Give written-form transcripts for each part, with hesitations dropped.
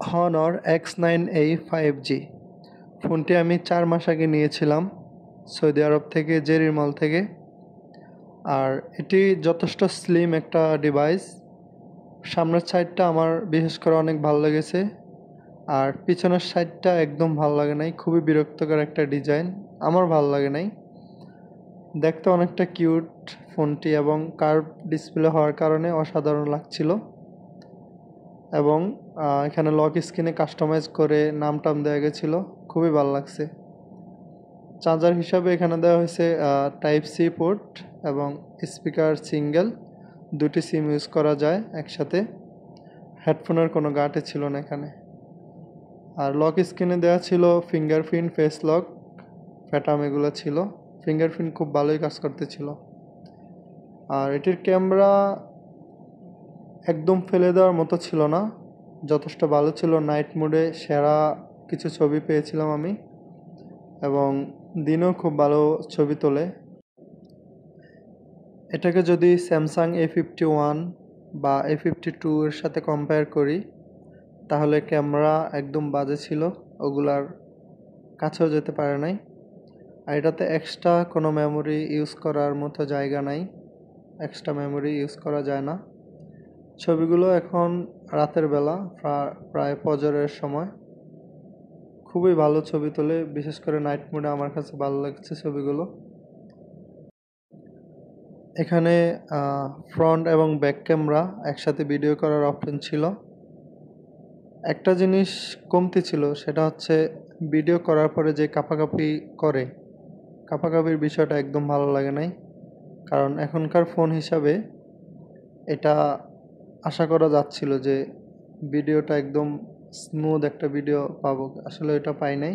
Honor X9a 5G ফোনটি আমি 4 মাস আগে নিয়েছিলাম সৌদি আরব থেকে জেরির মল থেকে। আর এটি যথেষ্ট স্লিম একটা ডিভাইস। সামনের সাইডটা আমার বিশেষ করে অনেক ভালো লেগেছে, আর পিছনের সাইডটা একদম ভালো লাগে নাই। খুবই বিরক্তকর একটা ডিজাইন, আমার ভালো লাগে নাই। দেখতে অনেকটা কিউট ফোনটি, এবং কার্ভ ডিসপ্লে হওয়ার কারণে অসাধারণ লাগছিল। এবং এখানে লক স্ক্রিনে কাস্টমাইজ করে নাম টাম দেওয়া গেছিলো, খুবই ভালো লাগছে। চার্জার হিসাবে এখানে দেওয়া হয়েছে টাইপ সি পোর্ট এবং স্পিকার সিঙ্গেল, দুটি সিম ইউজ করা যায় একসাথে। হেডফোনের কোনো গাটে ছিল না এখানে। আর লক স্ক্রিনে দেওয়া ছিল ফিঙ্গারপ্রিন্ট, ফেস লক, প্যাটার্ন এগুলো ছিল। ফিঙ্গারপ্রিন্ট খুব ভালোই কাজ করতেছিল। আর এটির ক্যামেরা একদম ফেলে দেওয়ার মতো ছিল না, যথেষ্ট ভালো ছিল। নাইট মোডে সেরা কিছু ছবি পেয়েছিলাম আমি, এবং দিনেও খুব ভালো ছবি তোলে। এটাকে যদি স্যামসাং A51 বা A52 এর সাথে কম্পেয়ার করি, তাহলে ক্যামেরা একদম বাজে ছিল, ওগুলার কাছেও যেতে পারে নাই। আর এটাতে এক্সট্রা কোনো মেমোরি ইউজ করার মতো জায়গা নাই, এক্সট্রা মেমোরি ইউজ করা যায় না। ছবিগুলো এখন রাতের বেলা, প্রায় ফজরের সময়, খুবই ভালো ছবি তোলে। বিশেষ করে নাইট মোডে আমার কাছে ভালো লাগছে ছবিগুলো। এখানে ফ্রন্ট এবং ব্যাক ক্যামেরা একসাথে ভিডিও করার অপশন ছিল। একটা জিনিস কমতি ছিল, সেটা হচ্ছে ভিডিও করার পরে যে কাঁপাকাঁপি করে, কাঁপাকাঁপির বিষয়টা একদম ভালো লাগে নাই। কারণ এখনকার ফোন হিসাবে এটা আশা করা যাচ্ছিল যে ভিডিওটা একদম স্মুথ একটা ভিডিও পাবো, আসলে এটা পাই নাই।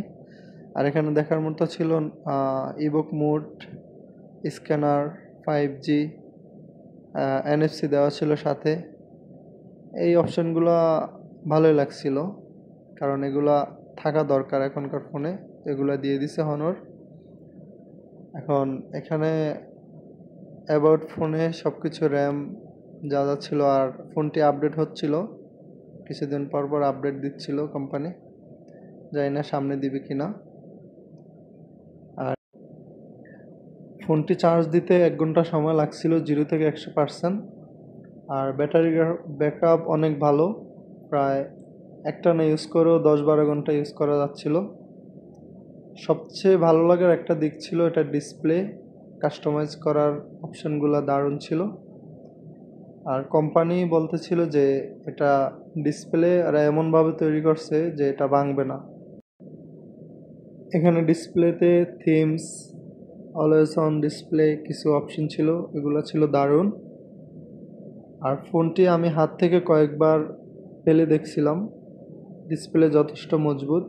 আর এখানে দেখার মতো ছিল ebook mode, scanner, 5G, NFC দেওয়া ছিল সাথে। এই অপশনগুলো ভালোই লাগছিল, কারণ এগুলা থাকা দরকার এখনকার ফোনে, এগুলা দিয়ে দিছে হনর। এখন এখানে অ্যাবাউট ফোনে সব কিছু র্যাম যা যা ছিল, আর ফোনটি আপডেট হচ্ছিল, কিছুদিন পর পর আপডেট দিচ্ছিল কোম্পানি, জানি না সামনে দিবে কিনা। আর ফোনটি চার্জ দিতে 1 ঘন্টা সময় লাগছিল 0 থেকে 100%। আর ব্যাটারি ব্যাকআপ অনেক ভালো, প্রায় একটানা ইউজ করেও 10-12 ঘন্টা ইউজ করা যাচ্ছিল। সবচেয়ে ভালো লাগার একটা দিক ছিল এটা ডিসপ্লে, কাস্টমাইজ করার অপশনগুলো দারুণ ছিল। আর কোম্পানি বলতেছিল যে এটা ডিসপ্লে আর এমনভাবে তৈরি করছে যে এটা ভাঙবে না। এখানে ডিসপ্লেতে থিমস, অলওয়েজ অন ডিসপ্লে কিছু অপশন ছিল, এগুলো ছিল দারুণ। আর ফোনটি আমি হাত থেকে কয়েকবার ফেলে দেখছিলাম, ডিসপ্লে যথেষ্ট মজবুত।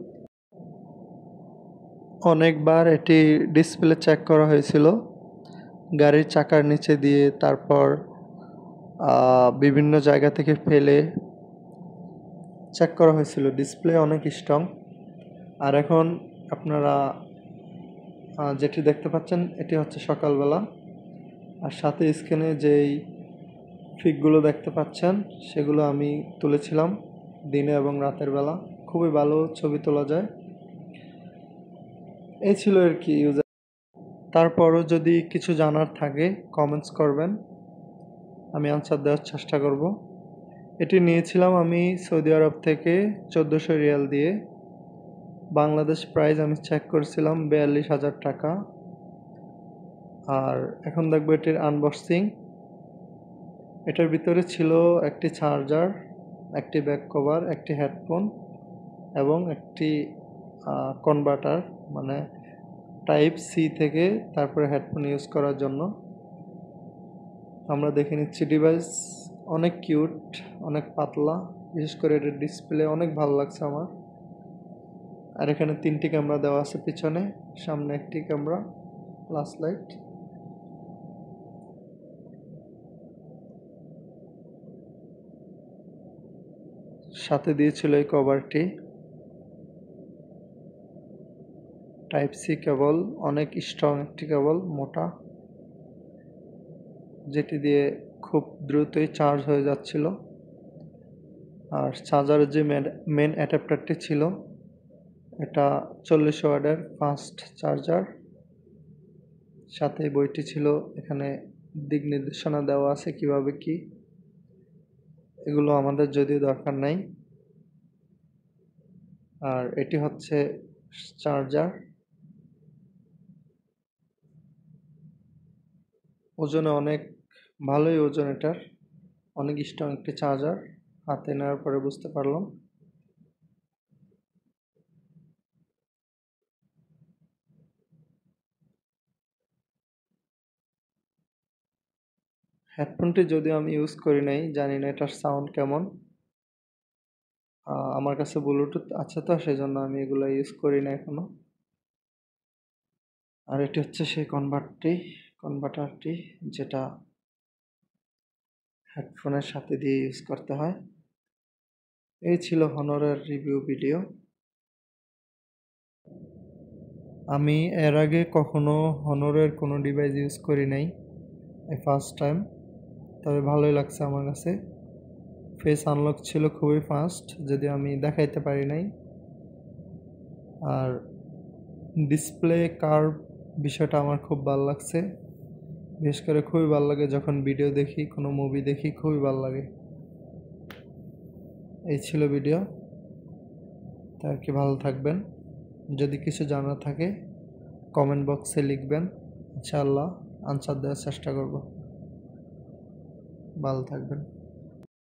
অনেকবার এটি ডিসপ্লে চেক করা হয়েছিল, গাড়ির চাকার নিচে দিয়ে, তারপর বিভিন্ন জায়গা থেকে ফেলে চেক করা হয়েছিল। ডিসপ্লে অনেক স্ট্রং। আর এখন আপনারা যেটি দেখতে পাচ্ছেন, এটি হচ্ছে সকালবেলা। আর সাথে স্ক্রিনে যেই পিকগুলো দেখতে পাচ্ছেন, সেগুলো আমি তুলেছিলাম দিনে এবং রাতের বেলা। খুবই ভালো ছবি তোলা যায়। এই ছিল আর কি ইউজার। তারপরও যদি কিছু জানার থাকে কমেন্টস করবেন, আমি আনসার দেওয়ার চেষ্টা করব। এটি নিয়েছিলাম আমি সৌদি আরব থেকে 1400 রিয়াল দিয়ে। বাংলাদেশ প্রাইস আমি চেক করেছিলাম 42,000 টাকা। আর এখন দেখবো এটির আনবক্সিং। এটার ভিতরে ছিল একটি চার্জার, একটি ব্যাক কভার, একটি হেডফোন এবং একটি কনভার্টার, মানে টাইপ সি থেকে তারপরে হেডফোন ইউজ করার জন্য। আমরা দেখে নিচ্ছি। ডিভাইস অনেক কিউট, অনেক পাতলা, বিশেষ করে এটার ডিসপ্লে অনেক ভালো লাগছে আমার। আর এখানে 3টি ক্যামেরা দেওয়া আছে পিছনে, সামনে একটি ক্যামেরা, ফ্ল্যাশ লাইট। সাথে দিয়েছিল এই কভারটি। টাইপ সি কেবল, অনেক স্ট্রং একটি কেবল, মোটা, যেটি দিয়ে খুব দ্রুতই চার্জ হয়ে যাচ্ছিল। আর চার্জারের যে মেন অ্যাডাপ্টারটি ছিল, এটা 40 ওয়াটের ফাস্ট চার্জার। সাথে বইটি ছিল, এখানে দিক নির্দেশনা দেওয়া আছে কিভাবে কি। এগুলো আমাদের যদিও দরকার নাই। আর এটি হচ্ছে চার্জার। ওজনে অনেক ভালোই ওজন এটার, অনেক স্ট্রং একটি চার্জার। হাতে নেওয়ার পরে বুঝতে পারলাম। হেডফোনটি যদিও আমি ইউজ করি নাই, জানি না এটার সাউন্ড কেমন। আমার কাছে ব্লুটুথ আছে তো, সেই জন্য আমি এগুলো ইউজ করি না এখনো। আর এটি হচ্ছে সেই কনভার্টারটি যেটা হেডফোনের সাথে দিয়ে ইউজ করতে হয়। এই ছিল হনরের রিভিউ ভিডিও। আমি এর আগে কখনো হনরের কোনো ডিভাইস ইউজ করি নাই, এই ফার্স্ট টাইম। তবে ভালোই লাগছে আমার কাছে। ফেস আনলক ছিল খুবই ফাস্ট, যদি আমি দেখাইতে পারি নাই। আর ডিসপ্লে কার্ভ বিষয়টা আমার খুব ভালো লাগছে। বিশেষ করে খুবই ভালো লাগে যখন ভিডিও দেখি, কোনো মুভি দেখি, খুবই ভালো লাগে। এই ছিল ভিডিও। তা আর কি, ভালো থাকবেন। যদি কিছু জানার থাকে কমেন্ট বক্সে লিখবেন, ইনশাআল্লাহ আনসার দেওয়ার চেষ্টা করব। ভালো থাকবেন।